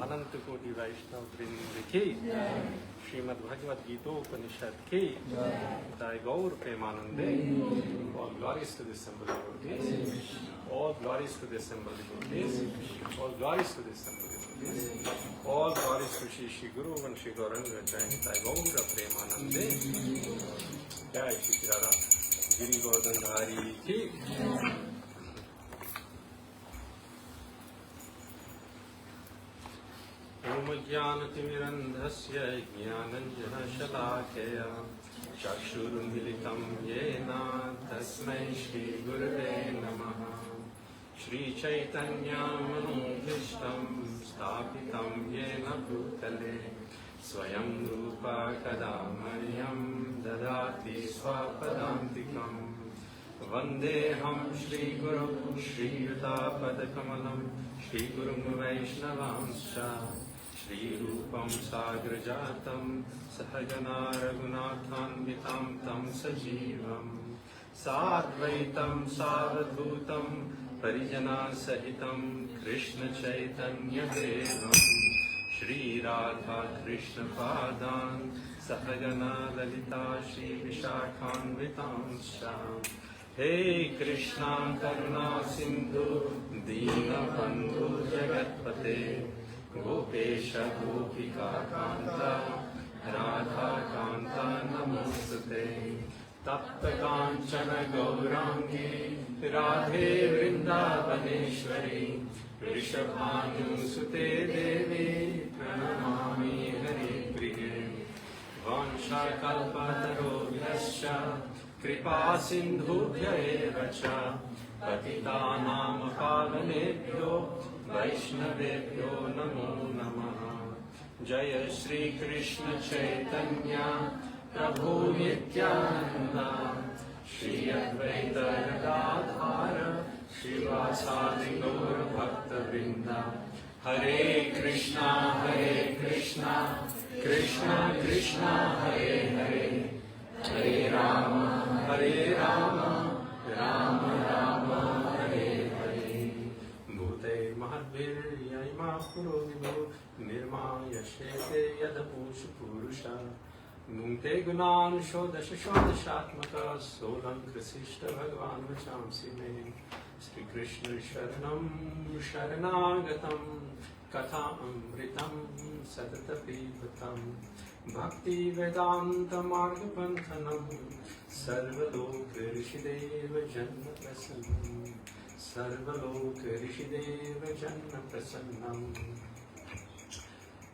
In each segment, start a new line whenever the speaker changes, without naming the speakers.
अनंत कोटि वैष्णव वृंद की श्रीमद् भगवद गीतोपनिषद की जय गौर प्रेमानंदे. All glories to the assembled devotees. All glories to the assembled devotees. All glories to the assembled devotees. All glories to Shri Guru and Shri Gauranga Jai Gaur Premanande. Jai Shri Radha Giri Govardhan ki. ओम ज्ञानतिमिरन्धस्य ज्ञानञ्जनशलाकया चक्षुरुन्मीलितं येन तस्मै श्रीगुरवे नमः. श्रीचैतन्यमनोभीष्टं स्थापितं येन भूतले स्वयं रूपा कदा मह्यं ददाति स्वपदान्तिकम्. वन्देऽहं श्रीगुरुं श्रीयुतापदकमलं श्रीगुरुं वैष्णवांश्च. श्रीरूपं साग्रजातं सहगना रघुनाथान्वितं तं सजीवं साद्वैतं सावधूतं परिजनसहितं कृष्णचैतन्यदेवं श्रीराधाकृष्णपादान् सहगना ललिता श्रीविशाखान्वितांश्च. हे कृष्णा करुणा सिंधु दीनबंधु जगत्पते गोपेश गोपिका कांता राधा कांता नमोस्तुते. तप्त कांचन गौरांगी राधे वृंदावनेश्वरी वृषभानुसुते देवी प्रणमामि हरिप्रिये. वाञ्छाकल्पतरुभ्यश्च कृपा सिन्धुभ्य एव च पतितानां पावनेभ्यो वैष्णवेभ्यो नमो नमः. जय श्री कृष्ण चैतन्य प्रभु नित्यानंद श्री अद्वैत गदाधर श्रीवासादि गौर भक्तवृंद. हरे कृष्णा कृष्णा कृष्णा हरे हरे हरे राम राम राम हरे हरे. भूते महद्भिर्यैमा पुरो विभो निर्मायशेते यदपूष पुरुषा. नुंते गुणान् षोडश षोडशात्मक सोलंकृशिष्ट भगवान् वचांसि मे. श्री कृष्ण शरणं शरणागतं कथामृतं सतत पीबतं. भक्ति वेदांत मार्ग पंथनं सर्वलोक ऋषिदेव जन्म प्रसन्नं. सर्वलोक ऋषिदेव जन्म प्रसन्नं.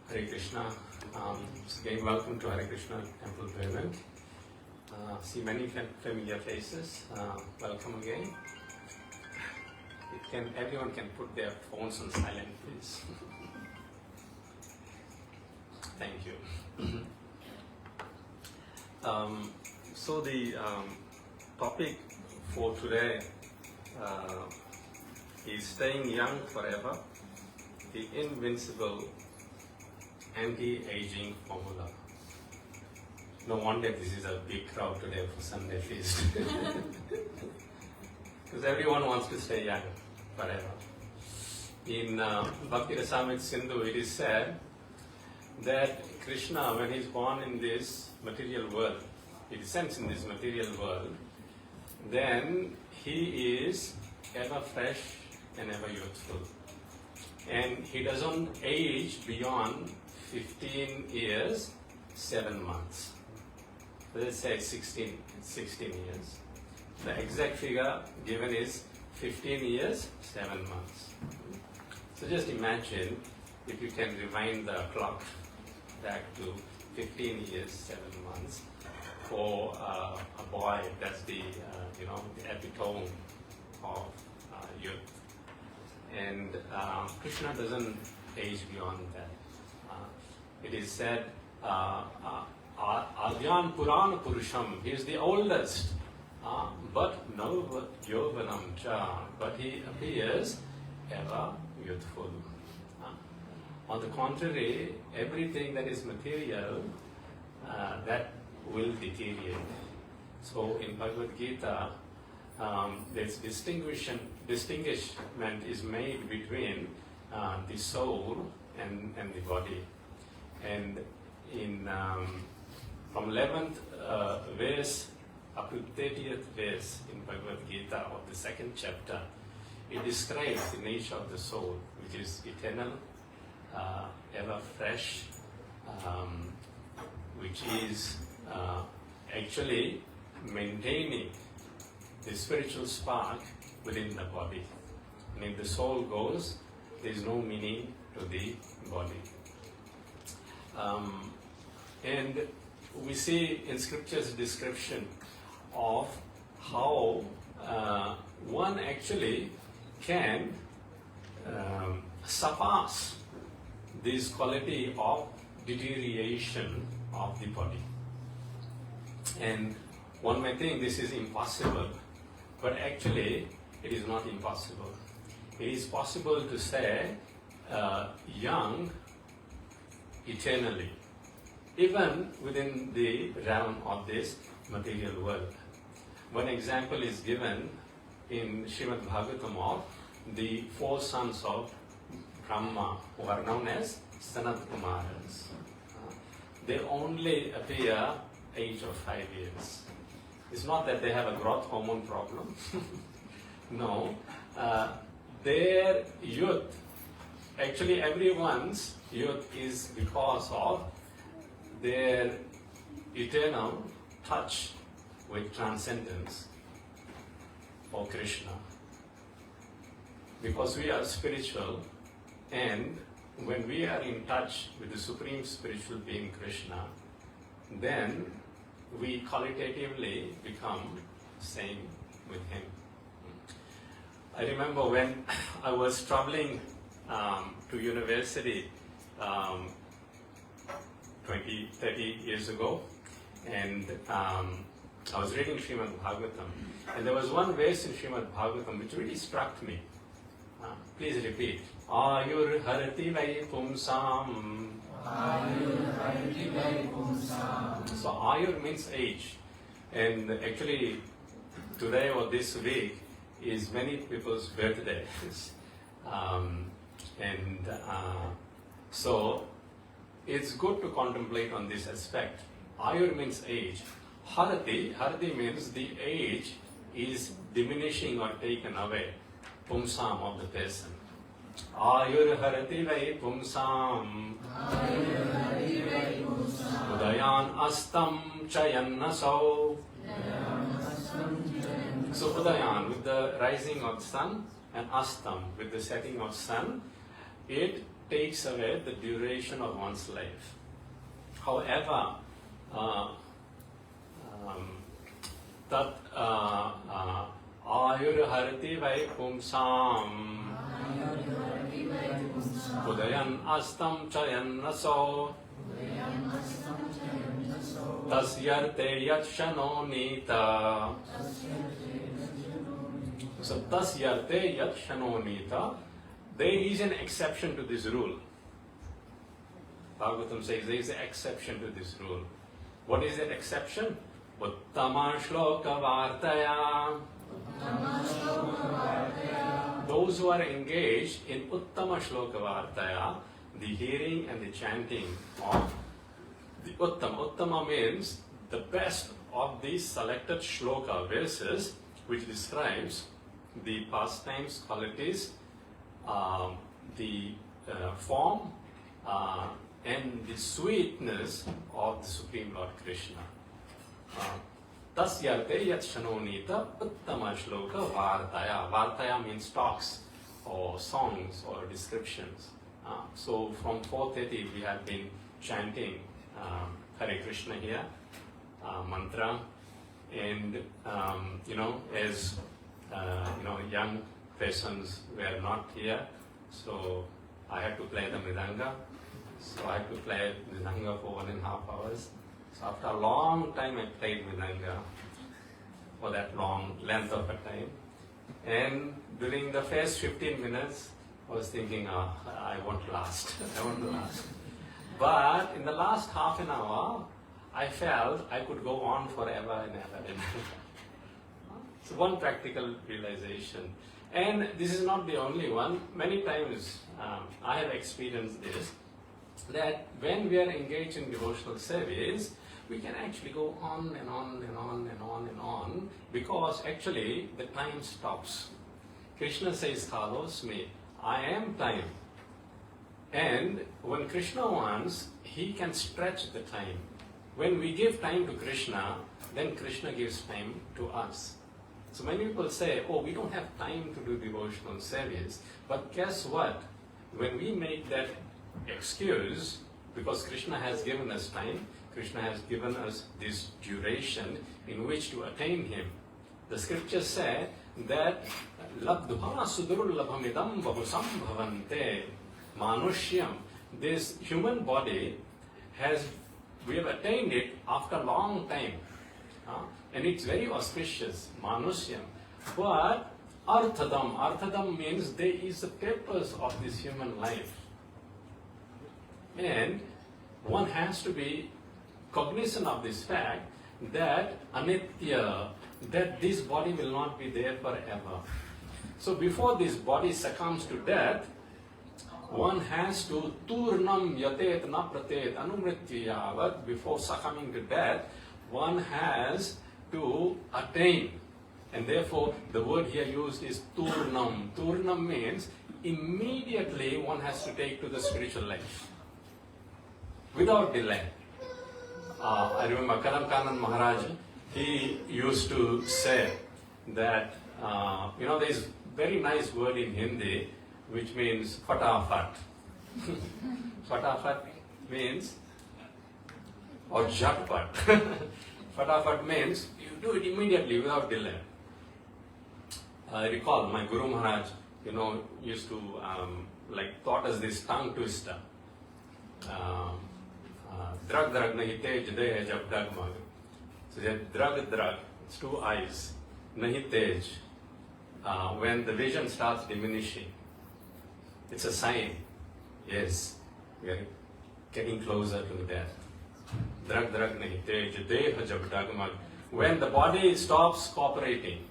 Hare Krishna. Again, welcome to HareKrishnaTempleBurbank. See many familiar faces. Welcome again. Everyone can put their phones on silent, please. Thank you. So the topic for today is staying young forever, the invincible anti-aging formula. No wonder this is a big crowd today for Sunday Feast. Because everyone wants to stay young forever. In Bhakti Rasamrita Sindhu, it is said that Krishna, when he is born in this material world, he descends in this material world, then he is ever fresh and ever youthful. And he doesn't age beyond 15 years, 7 months. Let's say 16 years. The exact figure given is 15 years, 7 months. So just imagine if you can rewind the clock back to 15 years, 7 months. For a boy, that's the epitome of youth. And Krishna doesn't age beyond that. It is said, Adyan Purana Purusham, he is the oldest, but no Yovanam Cha, but he appears ever youthful. On the contrary, everything that is material, that will deteriorate. So in Bhagavad Gita, this distinguishment is made between the soul and the body. And in from 11th verse up to 30th verse in Bhagavad Gita of the 2nd chapter, it describes the nature of the soul, which is eternal, ever fresh, which is actually maintaining the spiritual spark within the body. And if the soul goes, there is no meaning to the body. And we see in scripture's description of how one actually can surpass this quality of deterioration of the body. And one may think this is impossible, but actually it is not impossible. It is possible to stay young eternally, even within the realm of this material world. One example is given in Srimad Bhagavatam of the 4 sons of Brahma, who are known as Sanat Kumaras. They only appear age of 5 years. It's not that they have a growth hormone problem. No. Their youth, actually everyone's youth is because of their eternal touch with transcendence for Krishna. Because we are spiritual, and when we are in touch with the Supreme Spiritual Being Krishna, then we qualitatively become same with Him. I remember when I was traveling to university 20, 30 years ago, and I was reading Srimad Bhagavatam, and there was one verse in Srimad Bhagavatam which really struck me. Please repeat. Ayur harati vai pumsam. So Ayur means age, and actually today or this week is many people's birthdays, so it's good to contemplate on this aspect. Ayur means age. Harati means the age is diminishing or taken away. Pumsam of the person. Ayur harati vai pumsam. Udayan astam chayannaso. So Udayan, with the rising of sun, and Astam, with the setting of sun, it takes away the duration of one's life. However, that Ayur harati vai pumsam. Udayan astam chayannaso. Tasyarte yatshano nita. So tasyarte yatshano nita. There is an exception to this rule. Bhagavatam says there is an exception to this rule. What is that exception? Uttama shloka vartaya. Those who are engaged in Uttama shloka vartaya, the hearing and the chanting of the Uttama. Uttama means the best of these selected shloka verses, which describes the pastimes, qualities, the form, and the sweetness of the Supreme Lord Krishna. Tasyarte yat shanonita uttama shloka vartaya. Vartaya means talks or songs or descriptions. So from 4:30 we have been chanting Hare Krishna here, mantra, and as young persons were not here, so I had to play the mridanga. So I had to play mridanga for 1.5 hours. So after a long time I played mridanga for that long length of a time. And during the first 15 minutes I was thinking, I won't last. I won't last. But in the last half an hour I felt I could go on forever and ever and ever. So one practical realization. And this is not the only one. Many times I have experienced this, that when we are engaged in devotional service, we can actually go on and on and on and on and on, because actually the time stops. Krishna says, Kalos me, I am time. And when Krishna wants, he can stretch the time. When we give time to Krishna, then Krishna gives time to us. So many people say, oh, we don't have time to do devotional service. But guess what? When we make that excuse, because Krishna has given us time, Krishna has given us this duration in which to attain Him. The scriptures say that labdha sudurullabhamidam bahusambhavante manushyam. This human body we have attained it after a long time. And it's very auspicious, manusyam. But arthadam means there is a purpose of this human life. And one has to be cognizant of this fact that anitya, that this body will not be there forever. So before this body succumbs to death, one has to turnam yatet na pratet anumrityavat. Before succumbing to death, one has to attain. And therefore the word here used is turnam. Turnam means immediately one has to take to the spiritual life without delay. I remember Karam Kanan Maharaj, he used to say that there is very nice word in Hindi which means fatafat. Fatafat means, or jhatpat. Fatafat means you do it immediately without delay. I recall my Guru Maharaj, used to taught us this tongue twister. Drag drag nahi tej de jab dag mag. So that drag, it's 2 eyes. Nahi tej. When the vision starts diminishing, it's a sign. Yes, we are getting closer to death. Drag nahi tej de jab dag mag. When the body stops cooperating,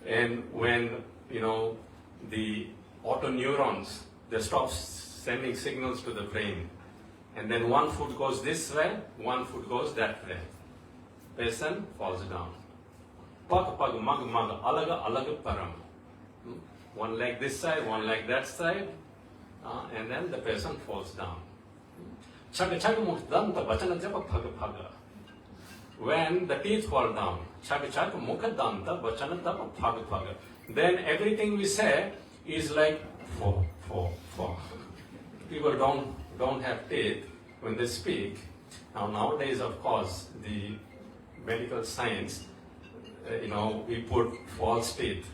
and when the autoneurons, they stop sending signals to the brain, and then one foot goes this way, one foot goes that way, person falls down. Pag pag mag alaga alaga param. One leg this side, one leg that side, and then the person falls down. Chaga chaga mukhdanta vachana japa bhaga bhaga. When the teeth fall down, chaga chaga mukhadanta vachana japa bhaga bhaga. Then everything we say is like four. People don't have teeth when they speak. Now nowadays, of course, the medical science, we put false teeth,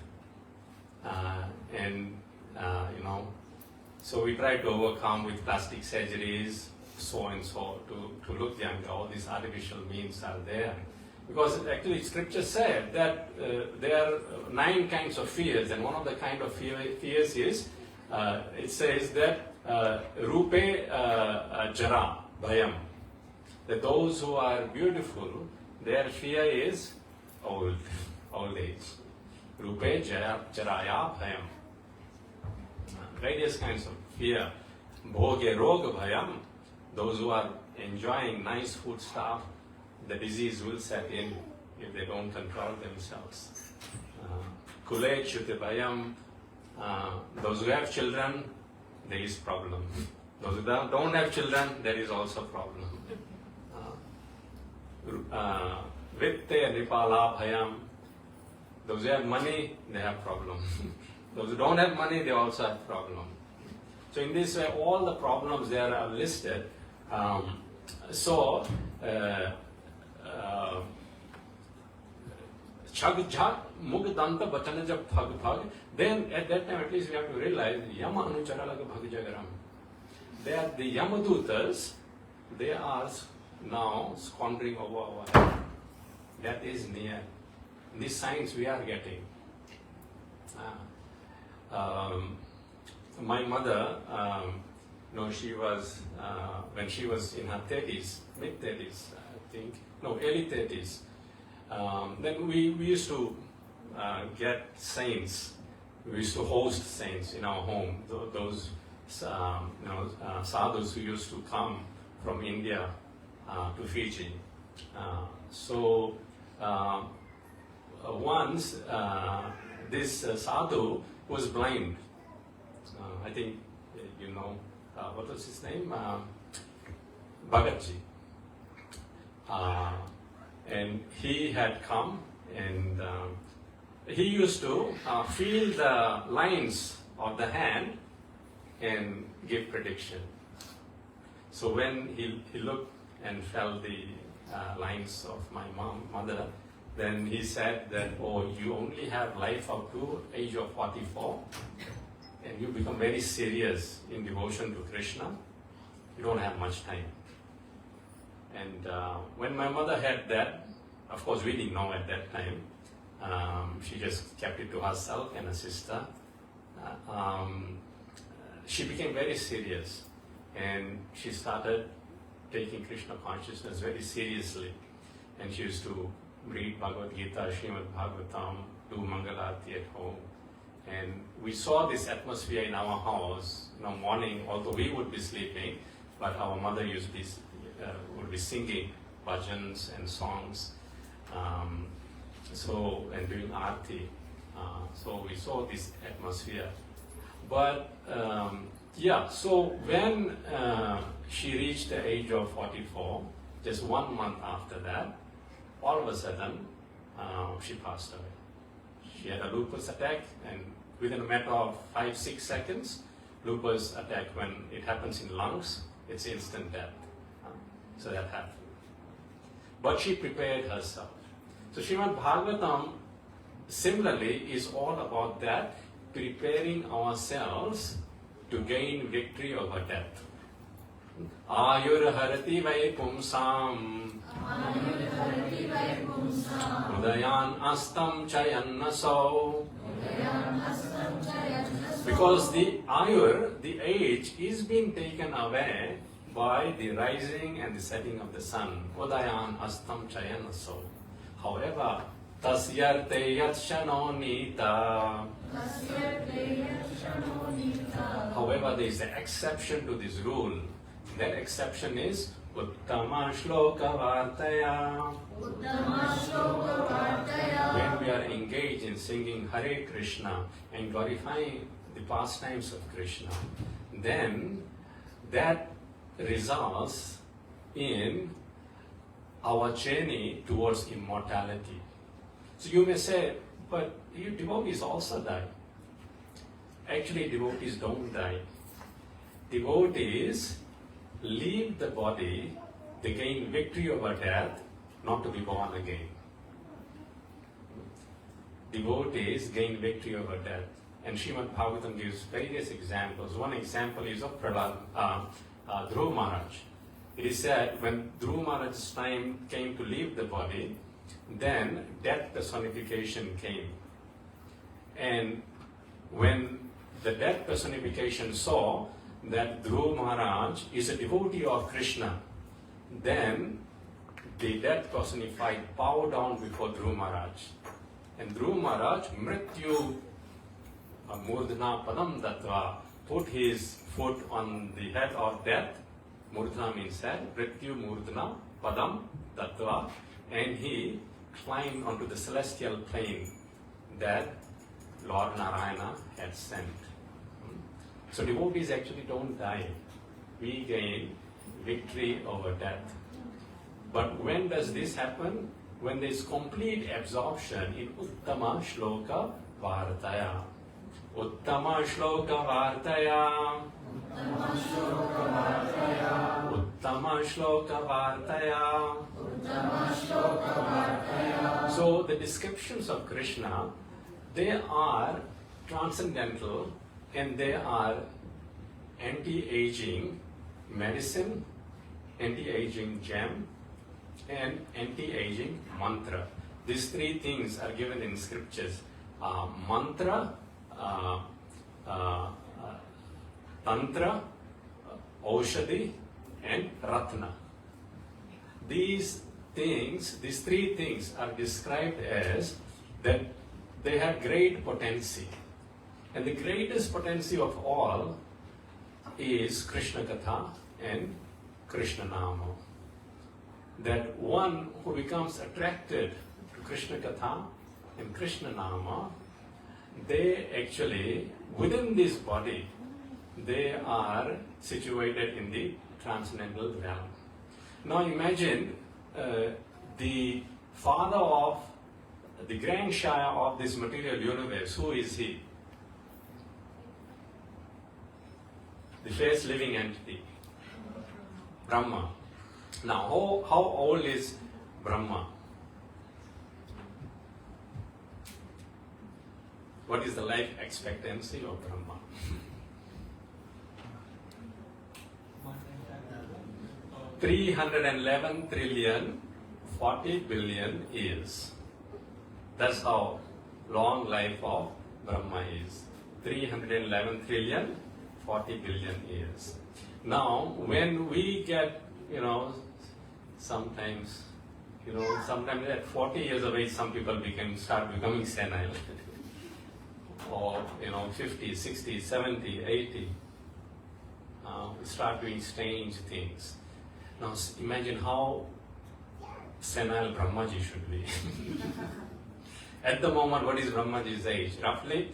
so we try to overcome with plastic surgeries, so and so, to look younger. All these artificial means are there. Because actually scripture said that there are 9 kinds of fears, and one of the kind of fears is, it says that Rupe Jara Bhayam. That those who are beautiful, their fear is old age. Rupe Jaraya Bhayam. Various kinds of fear. Bhoge Roga Bhayam. Those who are enjoying nice food stuff, the disease will set in if they don't control themselves. Kule Chute Bhayam. Those who have children, there is problem. Those who don't have children, there is also problem. Vitte Nipala Bhayam. Those who have money, they have problem. Those who don't have money, they also have problem. So in this way, all the problems there are listed. Chag Jhat Mug Danta Bachana Jab Phag Phag. Then at that time, at least we have to realize Yama Anucharalaga Bhagajagaram. They are the Yamadutas, they are now squandering over our head. That is near. These signs we are getting. My mother, she was, when she was in her 30s, mid-30s, I think, no, early 30s, then we used to get saints. We used to host saints in our home. Those sadhus who used to come from India to Fiji. Once this sadhu was blind. I think you know what was his name? Bhagatji. And he had come and he used to feel the lines of the hand and give prediction. So when he looked and felt the lines of my mother, then he said that, oh, you only have life up to age of 44 and you become very serious in devotion to Krishna. You don't have much time. And when my mother had that, of course we didn't know at that time, she just kept it to herself and her sister. She became very serious and she started taking Krishna consciousness very seriously. And she used to read Bhagavad Gita, Srimad Bhagavatam, do Mangalarti at home. And we saw this atmosphere in our house, morning, although we would be sleeping, but our mother would be singing bhajans and songs, and doing arti. So we saw this atmosphere. But so when she reached the age of 44, just 1 month after that, all of a sudden, she passed away. She had a lupus attack, and within a matter of 5-6 seconds, lupus attack, when it happens in lungs, it's instant death. So that happened. But she prepared herself. So Srimad Bhagavatam, similarly, is all about that, preparing ourselves to gain victory over death. Ayur harati vai pumsam Udayan astam chayannaso. Because the ayur, the age, is being taken away by the rising and the setting of the sun. Udayan astam chayannaso. However, tasyarte yatshano nita. However, there is an exception to this rule. That exception is Uttama Shloka Vartaya. When we are engaged in singing Hare Krishna and glorifying the pastimes of Krishna, then that results in our journey towards immortality. So you may say, but you devotees also die. Actually, devotees don't die. Devotees leave the body, they gain victory over death, not to be born again. Devotees gain victory over death. And Srimad Bhagavatam gives various examples. One example is of Dhruva Maharaj. It is said when Dhruva Maharaj's time came to leave the body, then death personification came. And when the death personification saw that Dhruv Maharaj is a devotee of Krishna, then the death personified bow down before Dhruv Maharaj. And Dhruv Maharaj, Mrityu Murdhana Padam Dattva, put his foot on the head of death. Murdhana means head, Mrityu Murdhana Padam Dattva, and he climbed onto the celestial plane that Lord Narayana had sent. So devotees actually don't die. We gain victory over death. But when does this happen? When there is complete absorption in Uttama Shloka Vartaya. Uttama Shloka Vartaya. Uttama Shloka Vartaya. Uttama Shloka Vartaya. Uttama Shloka Vartaya. So the descriptions of Krishna, they are transcendental and they are anti-aging medicine, anti-aging gem, and anti-aging mantra. These three things are given in scriptures. Mantra, tantra, aushadhi, and ratna. These three things are described as that they have great potency. And the greatest potency of all is Krishna Katha and Krishna Nama. That one who becomes attracted to Krishna Katha and Krishna Nama, they actually, within this body, they are situated in the transcendental realm. Now imagine the father of, the grandsire of this material universe. Who is he? The first living entity, Brahma. Now, how old is Brahma? What is the life expectancy of Brahma? 311 trillion 40 billion years. That's how long life of Brahma is. 311 trillion 40 billion years. Now, when we get, sometimes at 40 years of age, some people start becoming senile. Or, 50, 60, 70, 80. We start doing strange things. Now, imagine how senile Brahmaji should be. At the moment, what is Brahmaji's age? Roughly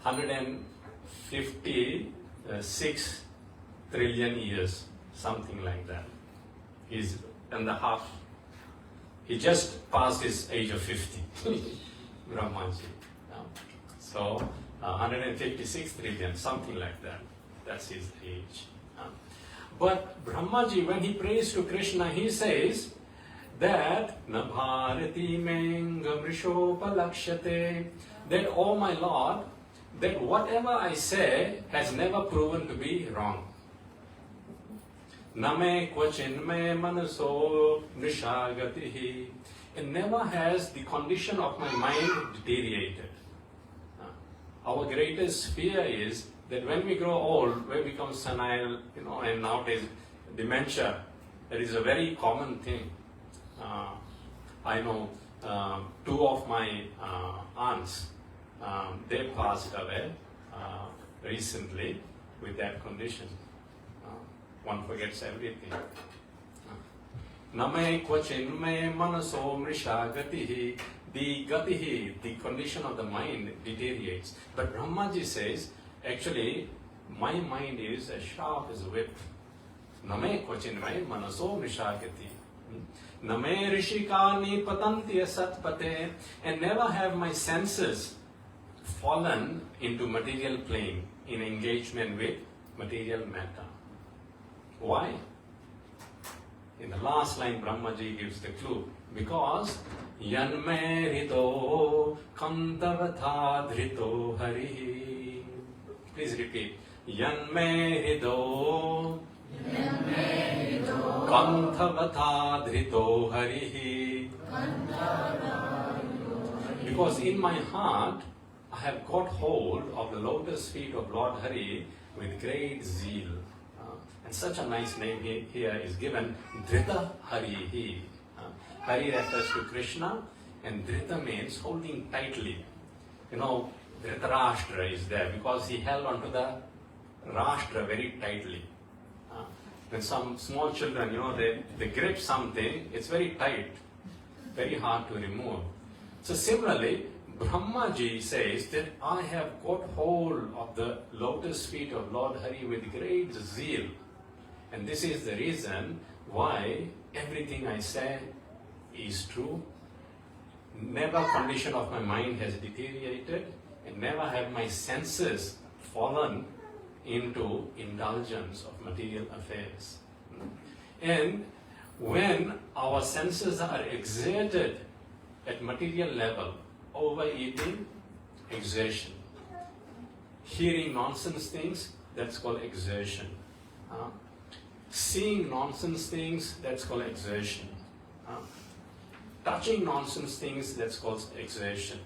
156 trillion years, something like that. He's in the half. He just passed his age of 50, Brahmaji. So 156 trillion, something like that. That's his age. But Brahmaji, when he prays to Krishna, he says that Na bharati menga mrishopalakshate, that, oh my Lord, that whatever I say has never proven to be wrong. Name kvachinme manaso nishagatihi. It never has the condition of my mind deteriorated. Our greatest fear is that when we grow old, we become senile, and nowadays dementia, that is a very common thing. I know two of my aunts, they passed away recently with that condition. One forgets everything. Name kvachinme manaso mrisha gatihi. The gatihi, the condition of the mind, deteriorates. But Brahmaji says, actually, my mind is as sharp as a whip. Name kvachinme manaso mrisha gati. Name rishikani patanti satpate. And never have my senses fallen into material plane in engagement with material matter. Why? In the last line, Brahmaji gives the clue. Because yanme rito kantavatha dhrito hari. Please repeat. Yanme rito kantavatha dhrito hari. Because in my heart, I have got hold of the lotus feet of Lord Hare with great zeal. And such a nice name here is given, Dhrita Harihi. Hari refers to Krishna, and Dhrita means holding tightly. You know, Dhritarashtra is there because he held onto the Rashtra very tightly. When some small children, you know, they grip something, it's very tight, very hard to remove. So similarly, Brahmaji says that I have got hold of the lotus feet of Lord Hare with great zeal. And this is the reason why everything I say is true. Never condition of my mind has deteriorated, and never have my senses fallen into indulgence of material affairs. And when our senses are exerted at material level, overeating, exertion. Hearing nonsense things, that's called exertion. Seeing nonsense things, that's called exertion. Touching nonsense things, that's called exertion.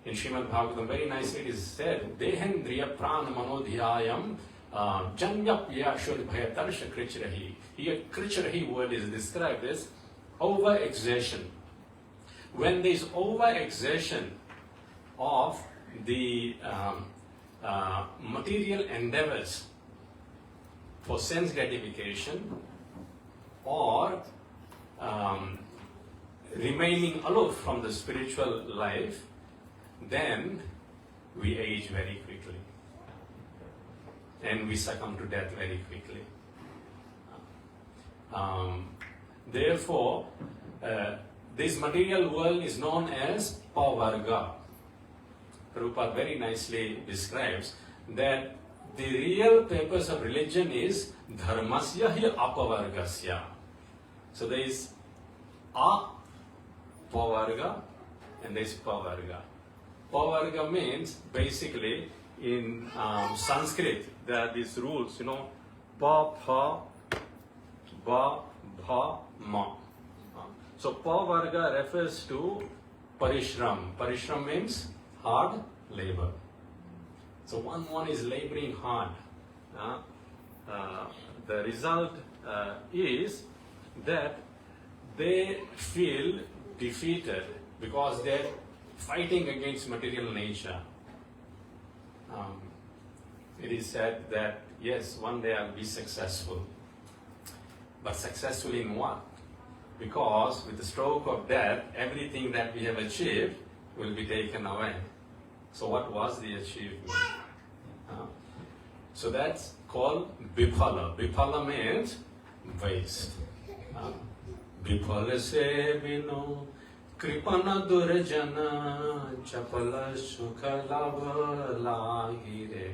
In Srimad Bhagavatam, very nicely it is said, Dehendriya prana manodhyayam janyapya shudbhaya tarsha krichrahi. Here, krichrahi word is described as over-exertion. When there is over-exertion of the material endeavors for sense gratification or remaining aloof from the spiritual life, then we age very quickly and we succumb to death very quickly. Therefore, this material world is known as pavarga. Prabhupada very nicely describes that the real purpose of religion is dharmasya hi apavargasya. So there is pavarga and there is pavarga. Pavarga means basically in Sanskrit there are these rules, you know, pa, pha, ba, bha, ma. So pavarga refers to parishram. Parishram means hard labor. So one is laboring hard. The result is that they feel defeated because they're fighting against material nature. It is said that yes, one day I'll be successful. But successful in what? Because with the stroke of death, everything that we have achieved will be taken away. So what was the achievement? So that's called biphala. Biphala means waste. Biphala se vino kripana durjana chapala sukha lava lahire.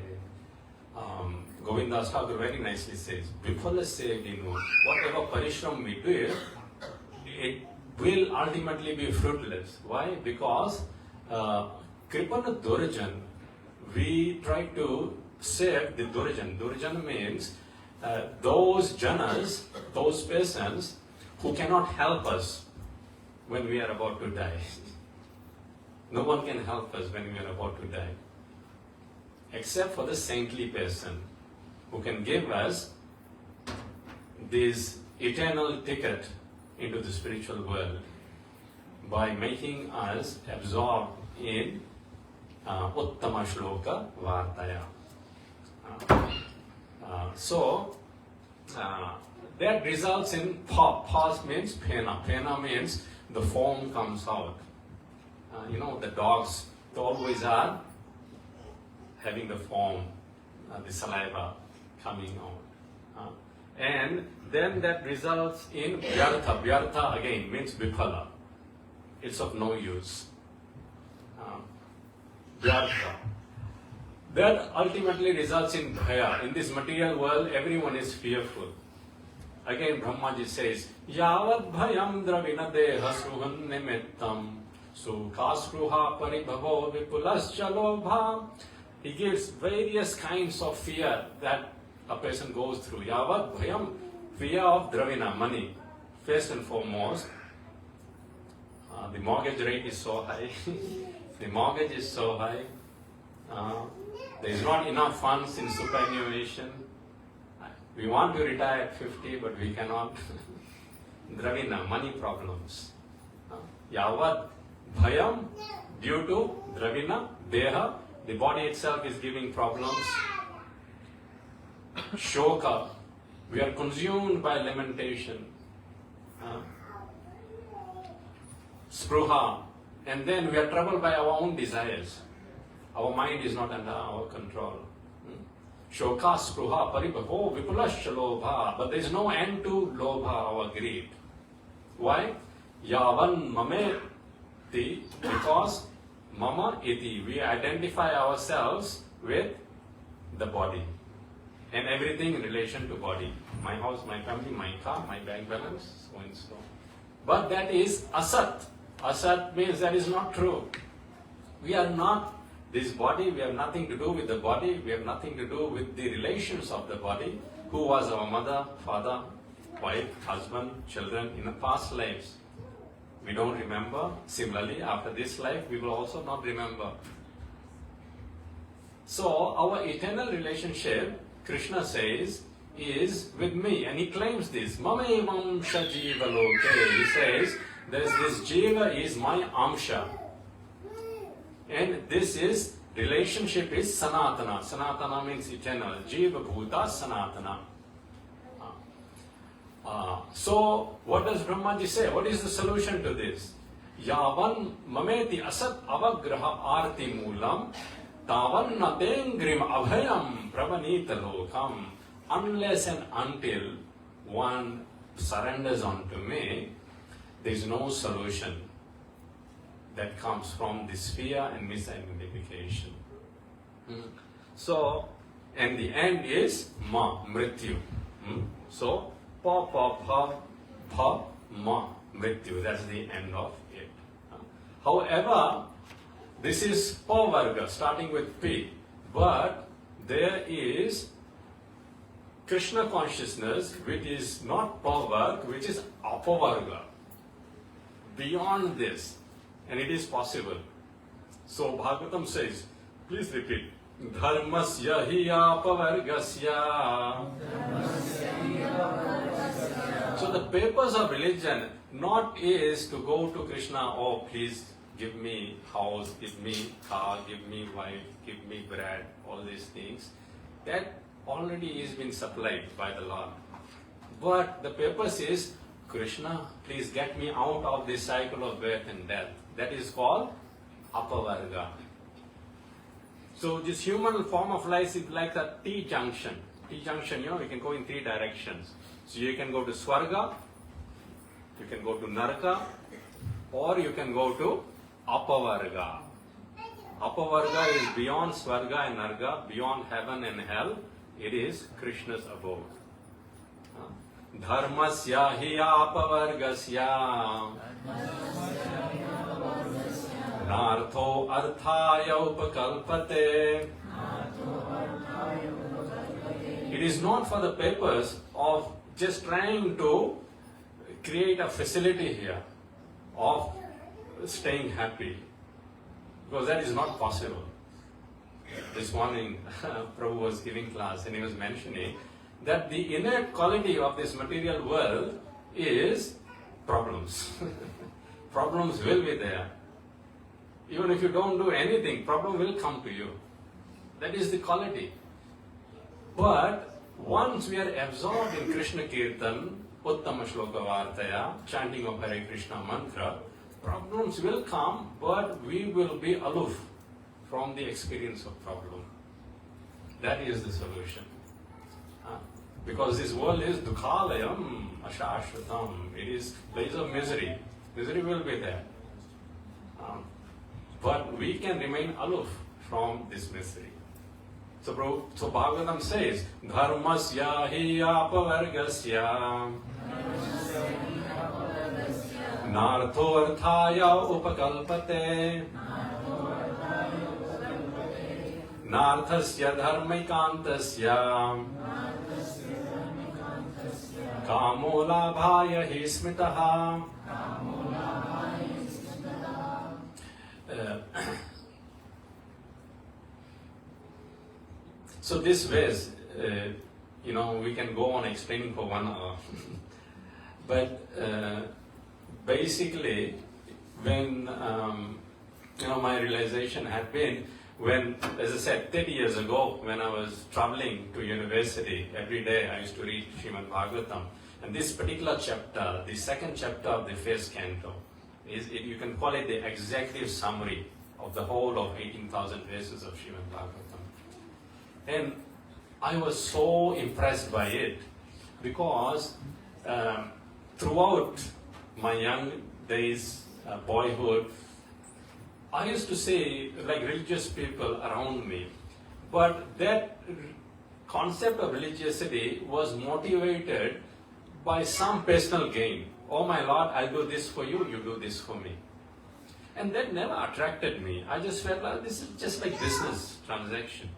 Govindas Thakur very nicely says, Biphala se vino, whatever parishram we do, it will ultimately be fruitless. Why? Because kripana durjan, we try to save the durjan. Durjan means those janas, those persons who cannot help us when we are about to die. No one can help us when we are about to die, except for the saintly person who can give us this eternal ticket into the spiritual world by making us absorbed in Uttama Shloka Vartaya. So that results in pa means pena. Pena means the foam comes out. You know, the dogs, they always are having the foam, the saliva coming out. And then that results in vyartha. Vyartha again means viphala. It's of no use. Vyartha. That ultimately results in bhaya. In this material world, everyone is fearful. Again, Brahmaji says, Yavat bhayam dravina deha sruhan nimittam sukasruha paribhavo vipulascha lobha. He gives various kinds of fear that a person goes through. Yavat bhayam, fear of dravina, money. First and foremost, the mortgage rate is so high. the mortgage is so high, there is not enough funds in superannuation. We want to retire at 50, but we cannot. Dravina, money problems. Yavad bhayam, due to Dravina, deha, the body itself is giving problems. Shoka, we are consumed by lamentation. Spruha, and then we are troubled by our own desires. Our mind is not under our control. Shoka, spruha, paribhavo, vipulascha lobha, but there is no end to lobha, our greed. Why? Yavan mameti, because mama iti, we identify ourselves with the body and everything in relation to body. My house, my family, my car, my bank balance, so and so. But that is asat. Asat means that is not true. We are not this body, we have nothing to do with the body, we have nothing to do with the relations of the body. Who was our mother, father, wife, husband, children in the past lives? We don't remember. Similarly, after this life, we will also not remember. So, our eternal relationship, Krishna says, is with me. And he claims this. Mame amsha jiva loke. He says, this jiva is my amsha. And this is, relationship is sanatana. Sanatana means eternal. Jiva bhuta sanatana. So, what does Brahmaji say? What is the solution to this? Yavan mameti asat avagraha arti moolam tavan natengrim abhayam pravanita lokam. Unless and until one surrenders unto me, there is no solution that comes from this fear and misidentification. So, and the end is mrityu. So, pa ma mrityu. That's the end of it. However, this is pavarga, starting with P. But there is Krishna consciousness, which is not pavarga, which is apavarga. Beyond this. And it is possible. So Bhagavatam says, please repeat. Dharmasya hi apavargasya. So the purpose of religion not is to go to Krishna, oh please give me house, give me car, give me wife, give me bread, all these things. That already is been supplied by the Lord. But the purpose is, Krishna, please get me out of this cycle of birth and death. That is called apavarga. So this human form of life is like a T-junction. T-junction, you can go in three directions. So you can go to Swarga, you can go to Naraka, or you can go to apavarga. Apavarga is beyond Swarga and Naraka, beyond heaven and hell. It is Krishna's abode. Dharmasya hi apavargasya nartho arthaya upakalpate. It is not for the purpose of just trying to create a facility here of staying happy, because that is not possible. This morning, Prabhu was giving class and he was mentioning that the innate quality of this material world is problems. Problems will be there. Even if you don't do anything, problem will come to you. That is the quality. But once we are absorbed in Krishna Kirtan, Uttama Shloka Vartaya, chanting of Hare Krishna mantra, problems will come, but we will be aloof from the experience of problem. That is the solution. Because this world is dukhalayam ashashvatam. It is place of misery. Misery will be there. But we can remain aloof from this misery. So Bhagavatam says, Dharmasya hi apavargasya nartho arthaya upakalpate narthasya dharmaikantasya kamo labhaya hi smitaha. So this ways, we can go on explaining for 1 hour. But basically, when my realization had been when, as I said, 30 years ago, when I was traveling to university, every day I used to read Srimad Bhagavatam. And this particular chapter, the second chapter of the first canto, you can call it the executive summary of the whole of 18,000 verses of Srimad Bhagavatam. And I was so impressed by it because throughout my young days, boyhood, I used to say, like religious people around me, but that concept of religiosity was motivated by some personal gain. Oh my Lord, I'll do this for you, you do this for me. And that never attracted me. I just felt like this is just like business transaction.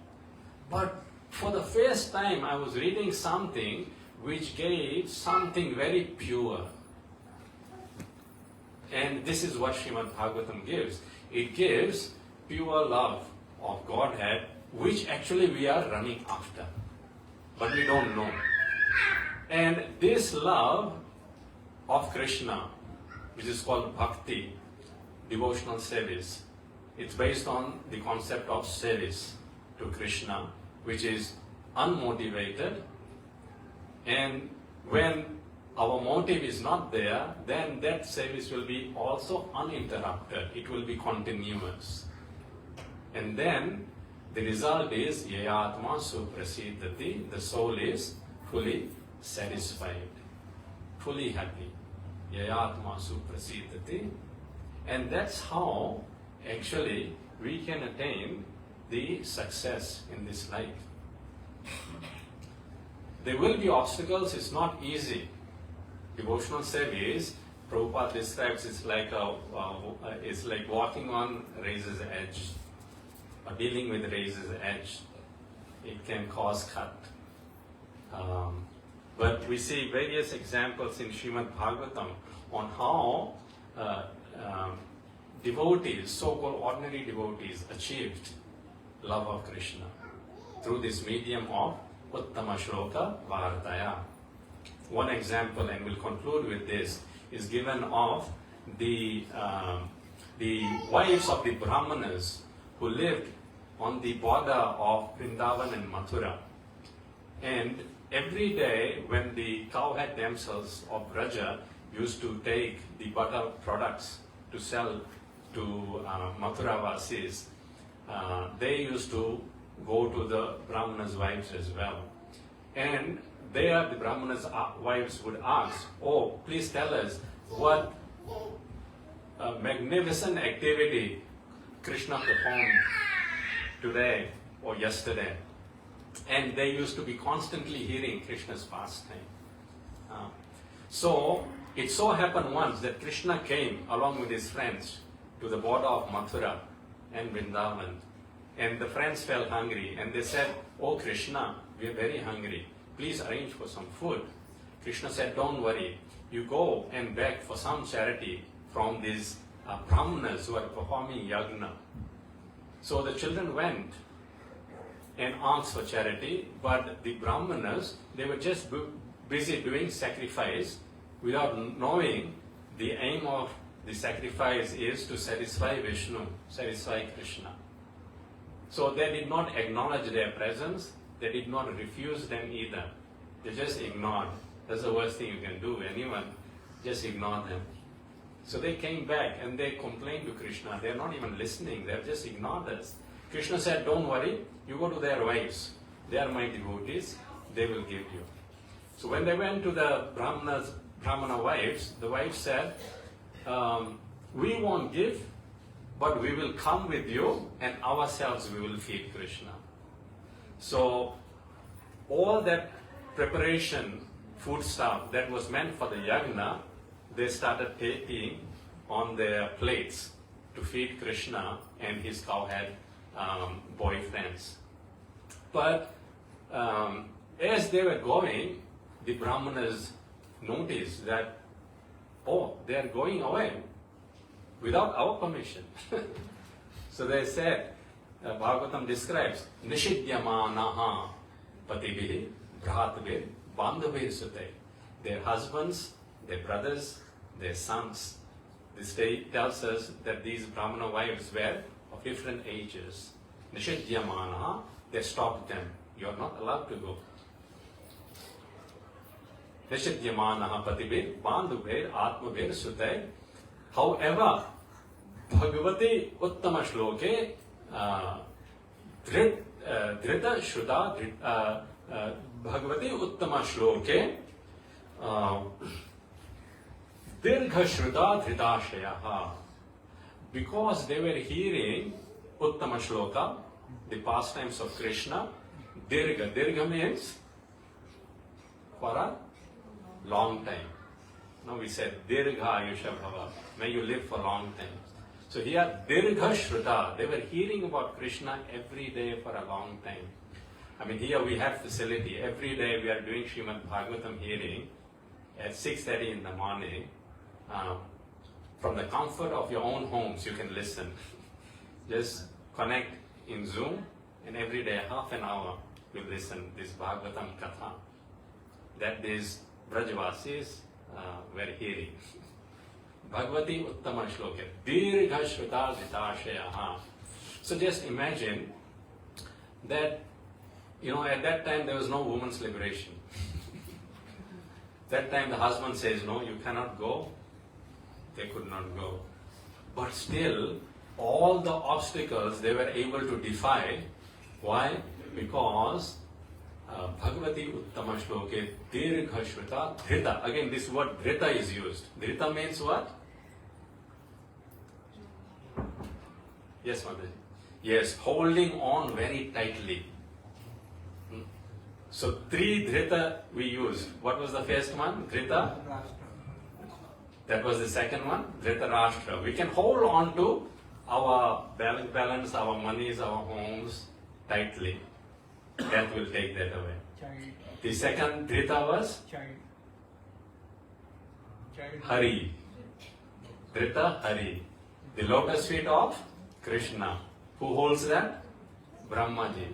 But for the first time, I was reading something which gave something very pure. And this is what Srimad Bhagavatam gives. It gives pure love of Godhead, which actually we are running after, but we don't know. And this love of Krishna, which is called bhakti, devotional service, it's based on the concept of service to Krishna, which is unmotivated. And when our motive is not there, then that service will be also uninterrupted. It will be continuous. And then the result is yayatma suprasiddhati, the soul is fully satisfied, fully happy. Yayatma suprasiddhati. And that's how actually we can attain the success in this life. There will be obstacles, it's not easy. Devotional service, Prabhupada describes it's like walking on razor's edge, or dealing with razor's edge. It can cause cut. But we see various examples in Srimad Bhagavatam on how devotees, so-called ordinary devotees, achieved love of Krishna through this medium of Uttama Shloka Vartaya. One example, and we'll conclude with this, is given of the wives of the Brahmanas who lived on the border of Vrindavan and Mathura. And every day when the cowherd damsels of Vraja used to take the butter products to sell to Mathura Vasis, they used to go to the Brahmanas' wives as well. And there the Brahmanas' wives would ask, oh, please tell us what magnificent activity Krishna performed today or yesterday. And they used to be constantly hearing Krishna's pastime. So it so happened once that Krishna came along with his friends to the border of Mathura and Vrindavan. And the friends felt hungry and they said, oh Krishna, we are very hungry. Please arrange for some food. Krishna said, don't worry. You go and beg for some charity from these brahmanas who are performing yagna. So the children went and asked for charity, but the brahmanas, they were just busy doing sacrifice without knowing the aim of the sacrifice is to satisfy Vishnu, satisfy Krishna. So they did not acknowledge their presence. They did not refuse them either. They just ignored. That's the worst thing you can do. Anyone, just ignore them. So they came back and they complained to Krishna. They're not even listening. They've just ignored us. Krishna said, don't worry. You go to their wives. They are my devotees. They will give you. So when they went to the Brahmana wives, the wives said, we won't give, but we will come with you and ourselves we will feed Krishna. So all that preparation, food stuff that was meant for the yagna, they started taking on their plates to feed Krishna and his cowherd boyfriends. But as they were going, the Brahmanas noticed that, oh, they are going away without our permission. So they said, Bhagavatam describes Nishidyamanaha Patibhi Bhratavir Bandhavir Sute. Their husbands, their brothers, their sons. This tells us that these Brahmana wives were of different ages. Nishidyamanaha, they stopped them. You are not allowed to go. Nishidyamanaha Patibhi Bandhavir Atmavir Sute. However, Bhagavati Uttama Shloke Dhrita Shruta Bhagavati Uttama Shloke Dirgha Shruta Dhritashaya. Because they were hearing Uttama Shloka, the pastimes of Krishna, Dirgha. Dirgha means for a long time. Now we said Dirgha Ayusha Bhava. May you live for a long time. So here, Dirgha Shruta, they were hearing about Krishna every day for a long time. I mean, here we have facility. Every day we are doing Srimad Bhagavatam hearing at 6:30 in the morning. From the comfort of your own homes, you can listen. Just connect in Zoom, and every day, half an hour, we listen this Bhagavatam Katha. That these Brajavasis were hearing. Bhagavati Uttama Shloka, Dirgha Shruta Dhritashaya. So just imagine that, at that time there was no women's liberation. That time the husband says, no, you cannot go. They could not go. But still, all the obstacles they were able to defy. Why? Because Bhagavati Uttama Shloke, Dirgha Shruta Dhrita. Again, this word Dhrita is used. Dhrita means what? Yes, Mataji. Yes, holding on very tightly. So, 3 Dhrita we used. What was the first one? Dhrita? That was the second one? Dhritarashtra. We can hold on to our balance, our monies, our homes tightly. Death will take that away.
Child.
The second Dhrita was?
Child.
Hare. Dhrita, Hare. The lotus feet of Krishna. Who holds that? Brahmaji.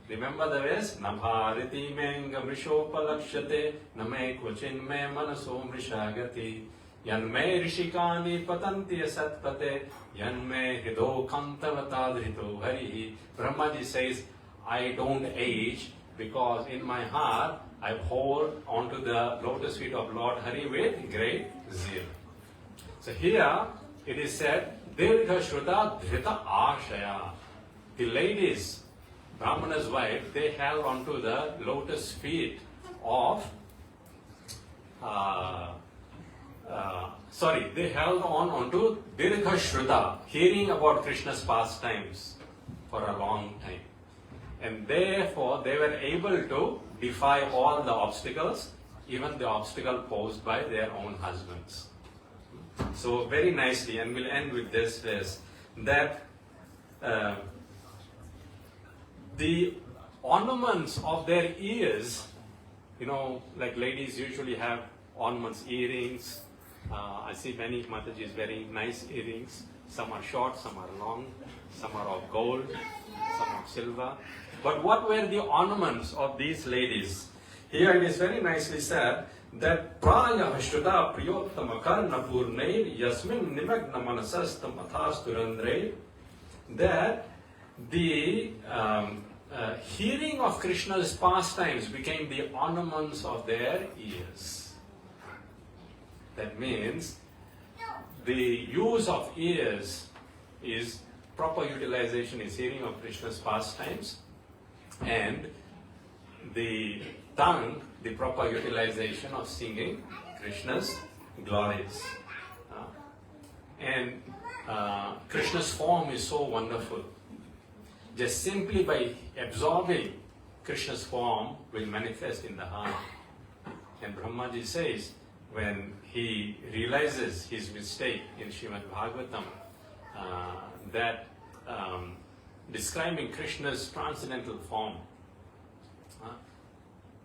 Remember the verse? Nabhariti menga vrishopalakshate name kvachin me manaso vrishagati yanme rishikani patanti satpate yanme hido kantavata harihi. Brahmaji says, I don't age because in my heart I hold onto the lotus feet of Lord Hare with great zeal. So here it is said, Dirgha Shruta Dhrita Ashaya. The ladies, Brahmana's wife, they held onto the lotus feet of, they held onto Dirgha Shruta, hearing about Krishna's pastimes for a long time. And therefore, they were able to defy all the obstacles, even the obstacle posed by their own husbands. So, very nicely, and we'll end with this verse, that the ornaments of their ears, like ladies usually have ornaments, earrings. I see many Matajis wearing nice earrings. Some are short, some are long, some are of gold, some of silver. But what were the ornaments of these ladies? Here it is very nicely said that Praya Shruta Priyottama Karna Purnair Yasmin Nimagna Manasastam Athasturandre, that the hearing of Krishna's pastimes became the ornaments of their ears. That means the use of ears is proper utilization is hearing of Krishna's pastimes, and the tongue, the proper utilization of singing Krishna's glories. And Krishna's form is so wonderful. Just simply by absorbing Krishna's form will manifest in the heart. And Brahmaji says, when he realizes his mistake in Srimad Bhagavatam, that describing Krishna's transcendental form,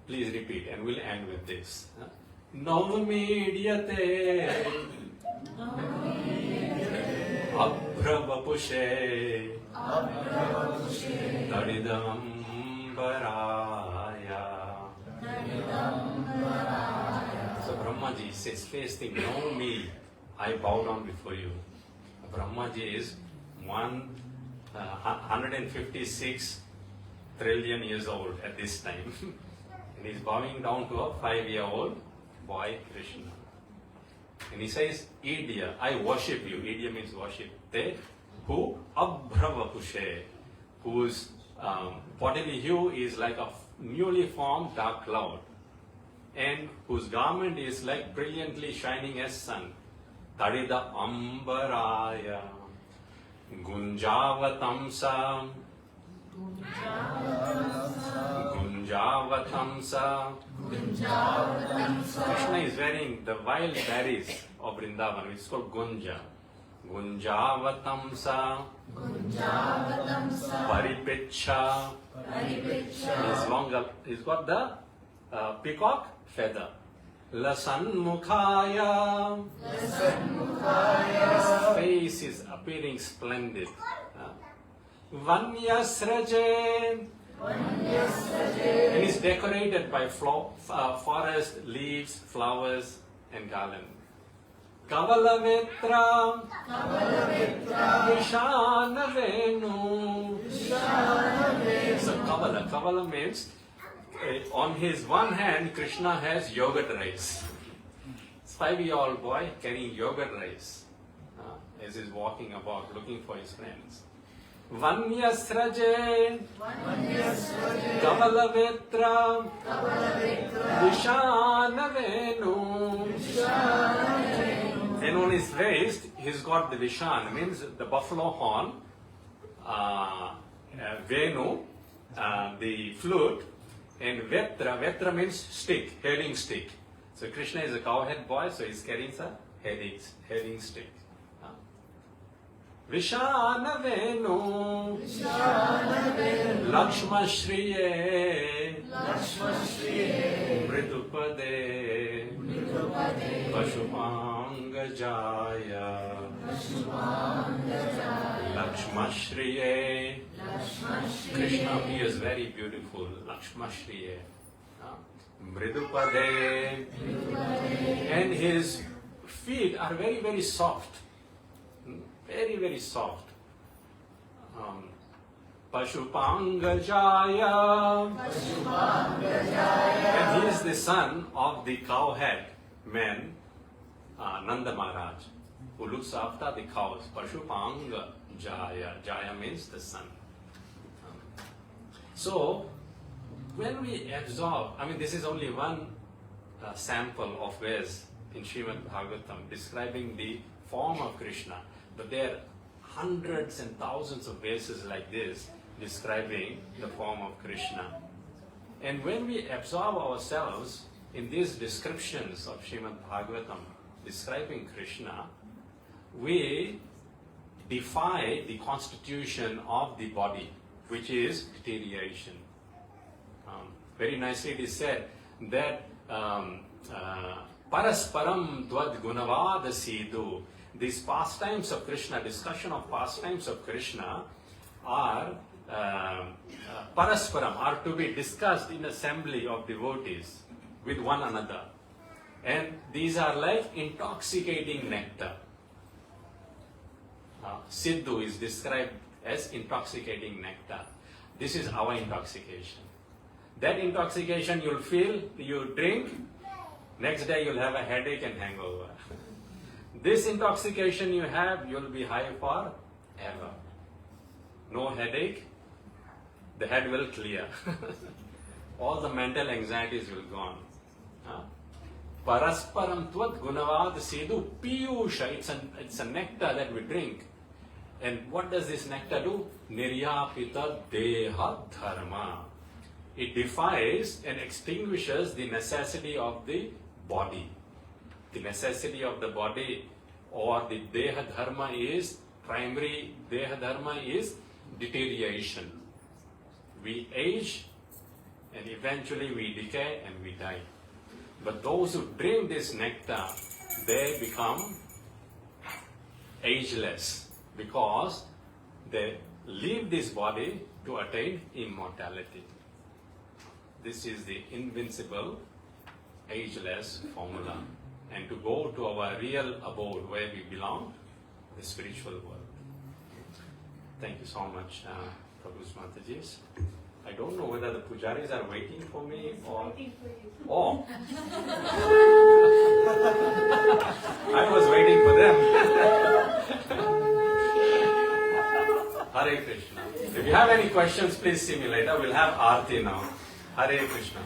please repeat, and we'll end with this. Navamediyate Abhra Abhravapushe Taridambaraya. So Brahmaji says, facing, know me, I bow down before you. Brahmaji is 156 trillion years old at this time. And he's bowing down to a 5-year-old boy, Krishna. And he says, Idya, I worship you. Idya means worship. Te, who? Abhravapushe, whose bodily hue is like a newly formed dark cloud, and whose garment is like brilliantly shining as sun. Tarida ambaraya gunjavatamsa gunjavatamsa. Krishna is wearing the wild berries of Vrindavan, which is called gunja. Gunjavatamsa paripecha. He's got the peacock feather. Lasanmukhaya. His face is appearing splendid. Vanyasraje. And is decorated by forest, leaves, flowers, and garland. Kavalavetra. Vishanavenu. So Kavala means on his one hand, Krishna has yogurt rice. This 5-year-old boy carrying yogurt rice as he's walking about looking for his friends. Vanyasraje Kavalavetra Vishanavenu. And on his waist, he's got the Vishan, means the buffalo horn, Venu, the flute, and Vetra means stick, herring stick. So Krishna is a cowhead boy, so he's carrying a herring stick. Vishanavenu Lakshma Shriye Mridupade Pashupanga Jaya Lakshma Shriye. Krishna appears very beautiful. Lakshma Shriye Mridupade. And his feet are very, very soft. Very, very soft. Pashupanga Jaya. And he is the son of the cowhead man, Nanda Maharaj, who looks after the cows. Pashupanga Jaya. Jaya means the son. So, when we absorb, this is only one sample of verse in Srimad Bhagavatam describing the form of Krishna. But there are hundreds and thousands of verses like this describing the form of Krishna. And when we absorb ourselves in these descriptions of Srimad Bhagavatam describing Krishna, we defy the constitution of the body, which is deterioration. Very nicely it is said that parasparam dvad gunavad sidu. These pastimes of Krishna, discussion of pastimes of Krishna are parasparam, are to be discussed in assembly of devotees with one another. And these are like intoxicating nectar. Siddhu is described as intoxicating nectar. This is our intoxication. That intoxication you'll feel, you drink, next day you'll have a headache and hangover. This intoxication you have, you'll be high forever. No headache, the head will clear. All the mental anxieties will gone. Parasparam tvat gunavad sidu piyusha. It's a nectar that we drink. And what does this nectar do? Niryapita deha dharma. It defies and extinguishes the necessity of the body. The necessity of the body or the deha dharma is, primary deha dharma is deterioration. We age and eventually we decay and we die. But those who drink this nectar, they become ageless. because they leave this body to attain immortality. This is the invincible, ageless formula. And to go to our real abode where we belong, the spiritual world. Thank you so much, Prabhu's Matajis. I don't know whether the pujaris are waiting for me or...
Waiting for you.
Oh! I was waiting for them. Hare Krishna. If you have any questions, please see me later. We'll have Aarti now. Hare Krishna.